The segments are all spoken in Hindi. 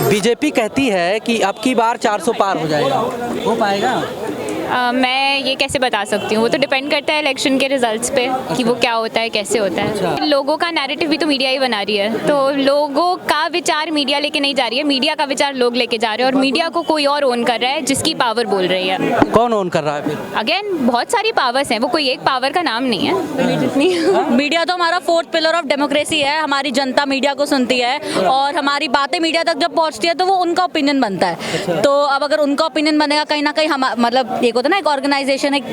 बीजेपी कहती है कि अब की बार 400 पार हो जाएगा, हो पाएगा? मैं ये कैसे बता सकती हूँ, वो तो डिपेंड करता है इलेक्शन के रिजल्ट्स पे कि वो क्या होता है, कैसे होता है। लोगों का नैरेटिव भी तो मीडिया ही बना रही है, तो लोगों का विचार मीडिया लेके नहीं जा रही है, मीडिया का विचार लोग लेके जा रहे हैं और मीडिया को कोई और ओन कर रहा है जिसकी पावर बोल रही है। कौन ओन कर रहा है फिर? अगेन बहुत सारी पावर्स हैं, वो कोई एक पावर का नाम नहीं है जितनी। मीडिया तो हमारा फोर्थ पिलर ऑफ डेमोक्रेसी है। हमारी जनता मीडिया को सुनती है और हमारी बातें मीडिया तक जब पहुंचती है तो वो उनका ओपिनियन बनता है। तो अब अगर उनका ओपिनियन बनेगा कहीं ना कहीं, हम मतलब एक होता है ना, एक ऑर्गेनाइजेशन, एक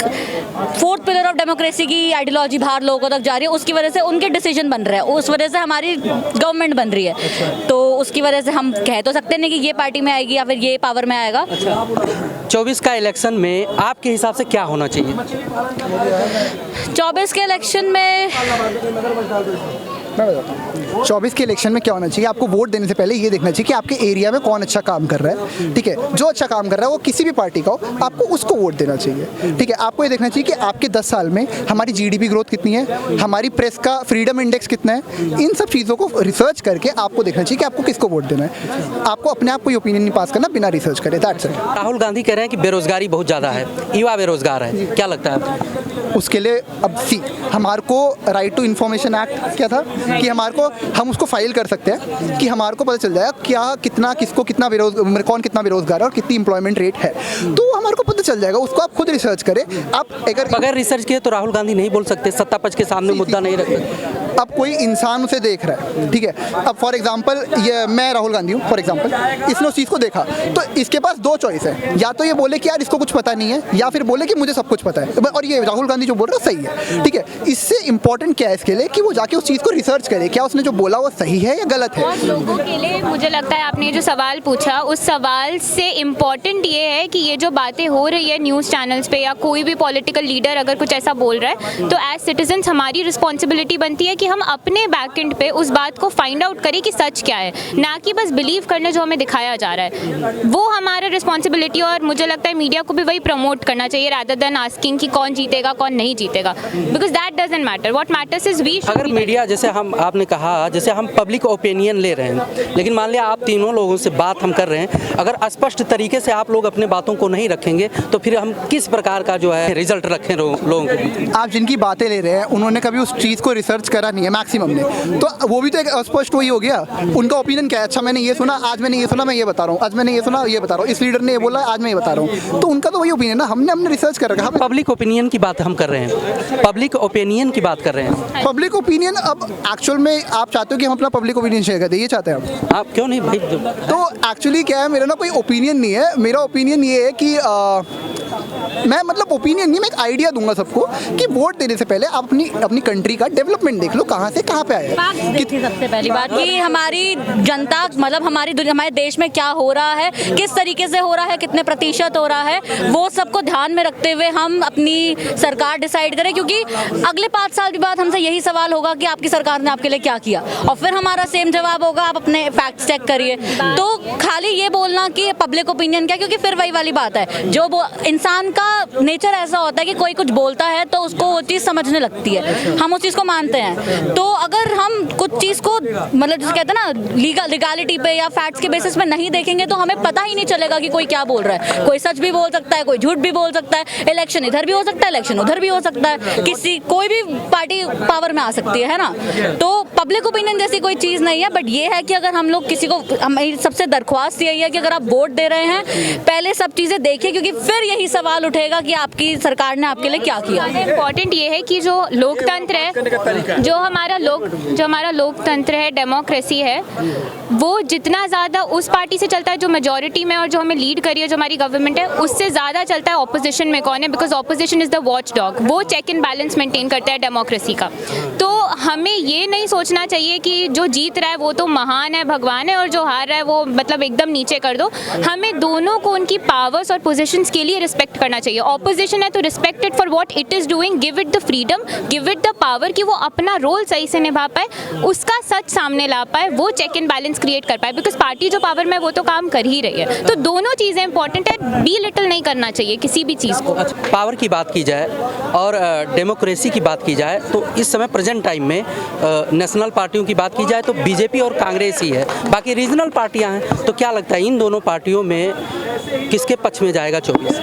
फोर्थ पिलर ऑफ डेमोक्रेसी की आइडियोलॉजी बाहर लोगों तक जा रही है, उसकी वजह से उनके डिसीजन बन रहे हैं, उस वजह से हमारी गवर्नमेंट बन रही है। तो उसकी वजह से हम कह तो सकते नहीं कि ये पार्टी में आएगी या फिर ये पावर में आएगा। 24 का इलेक्शन में आपके हिसाब से क्या होना चाहिए? 24 के इलेक्शन में 24 के इलेक्शन में क्या होना चाहिए? आपको वोट देने से पहले ये देखना चाहिए कि आपके एरिया में कौन अच्छा काम कर रहा है। ठीक है, जो अच्छा काम कर रहा है वो किसी भी पार्टी का हो, आपको उसको वोट देना चाहिए। ठीक है, आपको ये देखना चाहिए कि आपके 10 साल में हमारी जीडीपी ग्रोथ कितनी है, हमारी प्रेस का फ्रीडम इंडेक्स कितना है। इन सब चीज़ों को रिसर्च करके आपको देखना चाहिए कि आपको किसको वोट देना है। आपको अपने आप कोई ओपिनियन नहीं पास करना बिना रिसर्च करे। That's it. राहुल गांधी कह रहे हैं कि बेरोजगारी बहुत ज़्यादा है, युवा बेरोजगार है, क्या लगता है आपको? उसके लिए अब हमारे को राइट टू इन्फॉर्मेशन एक्ट क्या था कि हमारे को, हम उसको फाइल कर सकते हैं कि हमारे को पता चल जाएगा क्या कितना किसको कितना कौन कितना बेरोजगार है और कितनी एम्प्लॉयमेंट रेट है, तो हमारे को पता चल जाएगा। उसको आप खुद रिसर्च करें। आप अगर बगैर रिसर्च किए तो राहुल गांधी नहीं बोल सकते, सत्ता पक्ष के सामने मुद्दा नहीं रख सकते। अब कोई इंसान उसे देख रहा है, ठीक है। अब फॉर एग्जांपल ये मैं राहुल गांधी हूँ, फॉर एग्जांपल इसने उस चीज़ को देखा, तो इसके पास दो चॉइस है, या तो ये बोले कि यार इसको कुछ पता नहीं है, या फिर बोले कि मुझे सब कुछ पता है। और ये राहुल गांधी जो बोल रहा है सही है, ठीक है। इससे इंपॉर्टेंट क्या है इसके लिए कि वो जाके उस चीज़ को रिसर्च करे, क्या उसने जो बोला वो सही है या गलत है। और लोगों के लिए मुझे लगता है आपने जो सवाल पूछा, उस सवाल से इम्पॉर्टेंट ये है कि ये जो बातें हो रही है न्यूज़ चैनल्स पे या कोई भी पॉलिटिकल लीडर अगर कुछ ऐसा बोल रहा है, तो एज सिटीजन्स हमारी रिस्पॉन्सिबिलिटी बनती है कि हम अपने बैकएंड पे उस बात को फाइंड आउट करें कि सच क्या है, ना कि बस बिलीव करने जो हमें दिखाया जा रहा है। वो हमारा रिस्पॉन्सिबिलिटी, और मुझे लगता है मीडिया को भी वही प्रमोट करना चाहिए रादर देन आस्किंग कि कौन जीतेगा कौन नहीं जीतेगा, because that doesn't matter. What matters is we. अगर मीडिया, जैसे आपने कहा, जैसे हम पब्लिक ओपिनियन ले रहे हैं, लेकिन मान लिया आप तीनों लोगों से बात हम कर रहे हैं, अगर स्पष्ट तरीके से आप लोग अपने बातों को नहीं रखेंगे तो फिर हम किस प्रकार का जो है रिजल्ट रखें लोगों के बीच? आप जिनकी बातें ले रहे हैं उन्होंने कभी उस चीज़ को रिसर्च करा नहीं है, मैक्सिमम ने, तो वो भी तो एक अस्पष्ट वही हो गया। उनका ओपिनियन क्या है? अच्छा मैंने ये सुना, आज मैंने ये सुना, मैं ये बता रहा हूँ, आज मैंने ये सुना, ये बता रहा हूँ, इस लीडर ने ये बोला, आज मैं ये बता रहा हूँ, तो उनका तो वही ओपिनियन ना। हमने रिसर्च कर रखा है। पब्लिक ओपिनियन की बात हम कर रहे हैं, पब्लिक ओपिनियन की बात कर रहे हैं। पब्लिक ओपिनियन, अब एक्चुअल में आप चाहते हो कि हम अपना पब्लिक ओपिनियन शेयर कर दें, ये चाहते हैं आप क्यों नहीं भाई? तो एक्चुअली क्या है, मेरा ना कोई ओपिनियन नहीं है। मेरा ओपिनियन ये है कि मैं मतलब ओपिनियन नहीं, मैं एक आइडिया दूंगा सबको कि वोट देने से पहले आप अपनी कंट्री का डेवलपमेंट देख लो, कहाँ से कहाँ पे आया है। सबसे पहली बात कि हमारी जनता, मतलब हमारे देश में क्या हो रहा है, किस तरीके से हो रहा है, कितने प्रतिशत हो रहा है, वो सबको ध्यान में रखते हुए हम अपनी सरकार डिसाइड करें, क्योंकि अगले 5 साल के बाद हमसे यही सवाल होगा कि आपकी सरकार ने आपके लिए क्या किया, और फिर हमारा सेम जवाब होगा आप अपने फैक्ट्स चेक करिए। तो खाली ये बोलना कि पब्लिक ओपिनियन क्या, क्योंकि फिर वही वाली बात है, जो इंसान का नेचर ऐसा होता है कि कोई कुछ बोलता है तो उसको वो चीज़ समझने लगती है, हम उस चीज़ को मानते हैं। तो अगर हम कुछ चीज़ को मतलब जिसे कहते हैं ना लीगलिटी पे या फैक्ट्स के बेसिस पे नहीं देखेंगे तो हमें पता ही नहीं चलेगा कि कोई क्या बोल रहा है। कोई सच भी बोल सकता है, कोई झूठ भी बोल सकता है, इलेक्शन इधर भी हो सकता है, इलेक्शन उधर भी हो सकता है, कोई भी पार्टी पावर में आ सकती है ना। तो पब्लिक ओपिनियन जैसी कोई चीज़ नहीं है, बट ये है कि अगर हम लोग किसी को, हमारी सबसे दरख्वास्त यही है कि अगर आप वोट दे रहे हैं पहले सब चीज़ें देखिए, क्योंकि फिर यही सवाल उठेगा कि आपकी सरकार ने आपके लिए क्या किया। इम्पॉर्टेंट ये है कि जो लोकतंत्र है, जो हमारा लोकतंत्र है, डेमोक्रेसी है, वो जितना ज़्यादा उस पार्टी से चलता है जो मेजॉरिटी में और जो हमें लीड करी है, जो हमारी गवर्नमेंट है, उससे ज़्यादा चलता है ऑपोजिशन में कौन है, because opposition is the watch dog. वो चेक एंड बैलेंस मेंटेन करता है डेमोक्रेसी का। तो हमें ये नहीं सोचना चाहिए कि जो जीत रहा है वो तो महान है, भगवान है, और जो हार रहा है वो मतलब एकदम नीचे कर दो। हमें दोनों को उनकी पावर्स और पोजीशंस के लिए रिस्पेक्ट करना चाहिए। ऑपोजिशन है तो respect it for what it is doing, give it the freedom, give it the power कि वो अपना रोल सही से निभा पाए, उसका सच सामने ला पाए, वो चेक एंड बैलेंस क्रिएट कर पाए, बिकॉज पार्टी जो पावर में वो तो काम कर ही रही है। तो दोनों चीज़ें इंपॉर्टेंट है, बी लिटिल नहीं करना चाहिए किसी भी चीज़ को। पावर की बात की जाए और डेमोक्रेसी की बात की जाए तो इस समय प्रेजेंट टाइम में में नेशनल पार्टियों की बात की जाए तो बीजेपी और कांग्रेस ही है, बाकी रीजनल पार्टियां हैं। तो क्या लगता है इन दोनों पार्टियों में किसके पक्ष में जाएगा 24?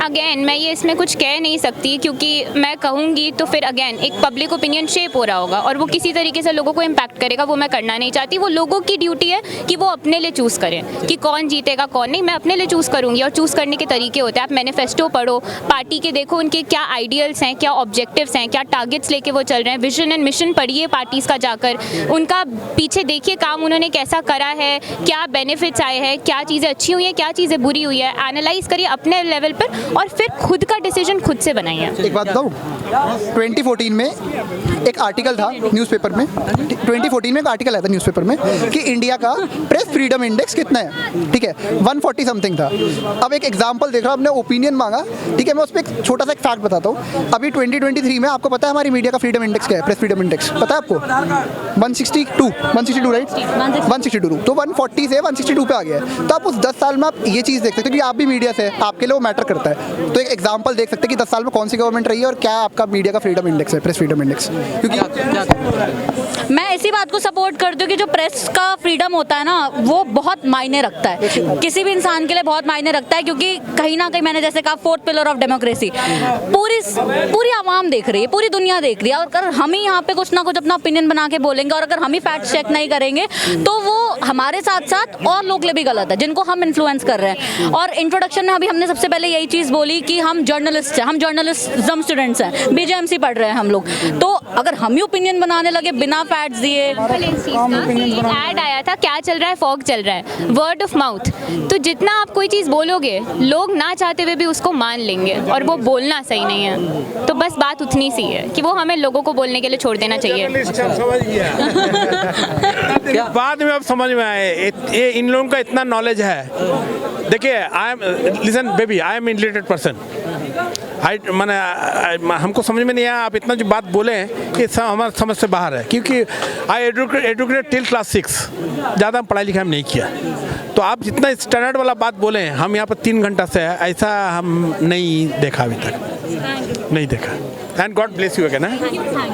अगेन मैं ये इसमें कुछ कह नहीं सकती, क्योंकि मैं कहूँगी तो फिर अगेन एक पब्लिक ओपिनियन शेप हो रहा होगा और वो किसी तरीके से लोगों को इम्पैक्ट करेगा, वो मैं करना नहीं चाहती। वो लोगों की ड्यूटी है कि वो अपने लिए चूज़ करें कि कौन जीतेगा कौन नहीं। मैं अपने लिए चूज़ करूँगी और चूज़ करने के तरीके होते हैं। आप मैनिफेस्टो पढ़ो, पार्टी के देखो उनके क्या आइडियल्स हैं, क्या ऑब्जेक्टिव्स हैं, क्या टारगेट्स लेके वो चल रहे हैं, विजन एंड मिशन पढ़िए पार्टीज़ का जाकर, उनका पीछे देखिए काम उन्होंने कैसा करा है, क्या बेनिफिट्स आए हैं, क्या चीज़ें अच्छी हुई हैं, क्या चीज़ें बुरी हुई है, एनालाइज करिए अपने लेवल पर और फिर खुद का डिसीजन खुद से बनाइए। एक बात बताऊँ, 2014 में एक आर्टिकल था न्यूज़पेपर में, 2014 में एक आर्टिकल आया था न्यूज़पेपर में कि इंडिया का प्रेस फ्रीडम इंडेक्स कितना है, ठीक है, 140 समथिंग था। अब एक एग्जांपल देख रहा हूँ, आपने ओपिनियन मांगा, ठीक है, मैं उस पर एक छोटा सा एक फैक्ट बताता हूँ। अभी 2023 में आपको पता है हमारी मीडिया का फ्रीडम इंडेक्स क्या है, प्रेस फ्रीडम इंडेक्स पता है आपको? 162 राइट, 162, तो 140 से 162 पे आ गया है। तो आप उस 10 साल में आप ये चीज़ देख सकते हो कि आप भी मीडिया से, आपके लिए वो मैटर करता है। तो एक एग्जांपल देख सकते हैं कि 10 साल में कौन सी गवर्नमेंट रही है और क्या आपका मीडिया का फ्रीडम इंडेक्स है, प्रेस फ्रीडम इंडेक्स। मैं इसी बात को सपोर्ट करती हूँ कि जो प्रेस का फ्रीडम होता है ना, वो बहुत मायने रखता है, किसी भी इंसान के लिए बहुत मायने रखता है, क्योंकि कहीं ना कहीं मैंने जैसे कहा 4th पिलर ऑफ डेमोक्रेसी पूरी आवाम देख रही है, पूरी दुनिया देख रही है। और अगर हम ही यहाँ पे कुछ ना कुछ अपना ओपिनियन बना के बोलेंगे और अगर हम ही फैक्ट चेक नहीं करेंगे तो वो हमारे साथ साथ और लोग लिए भी गलत है जिनको हम इन्फ्लुएंस कर रहे हैं। और इंट्रोडक्शन में अभी हमने सबसे पहले यही चीज़ बोली कि हम जर्नलिस्ट हैं, हम जर्नलिज्म स्टूडेंट्स हैं, BJMC पढ़ रहे हैं हम लोग। तो अगर हम ही ओपिनियन बनाने लगे बिना फैक्ट्स दिए, ऐड आया था क्या चल रहा है, फॉग चल रहा है, वर्ड ऑफ माउथ। तो जितना आप कोई चीज़ बोलोगे लोग ना चाहते हुए भी उसको मान लेंगे और वो बोलना सही नहीं है। तो बस बात उतनी सी है कि वो हमें लोगों को बोलने के लिए छोड़ देना चाहिए। बाद में अब समझ में आए ये इन लोगों का इतना नॉलेज है। देखिए I am listen baby, I am illiterate person. मैंने हमको समझ में नहीं आया आप इतना जो बात बोले हैं कि हमारे समझ से बाहर है, क्योंकि आई एडुकेटेड टिल क्लास 6, ज़्यादा पढ़ाई लिखाई नहीं किया। तो आप जितना स्टैंडर्ड वाला बात बोले हैं, हम यहाँ पर 3 घंटा से ऐसा हम नहीं देखा अभी तक, नहीं देखा। And God bless you again.